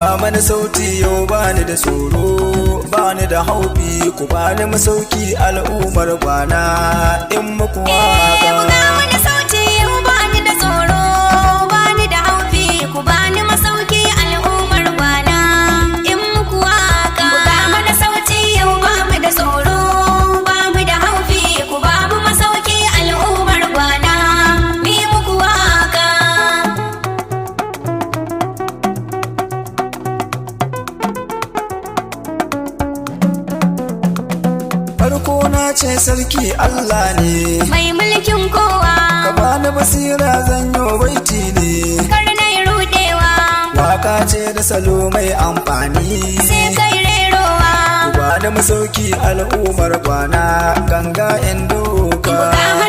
Mani sauti yau bani da tsoro, bani da haufi, ku bani masauki al'ummar gwana in muku waka. Buga mani sauti yau bani da tsoro, bani da haufi, ku bani masauki al'ummar gwana in muku waka. Buga mani sauti yau bamu da tsoro, bamu da haufi, ku bamu masauki al'ummar gwana mi muku waka. Farko na ce sarki Allah ne mai mulkin kowa, ka bani basira zan yi baiti ne, kar na yi rudewa, waka ce da salo mai amfani, sai kai rerowa. ku bani masauki al'ummar gwana ganga in doka. Buga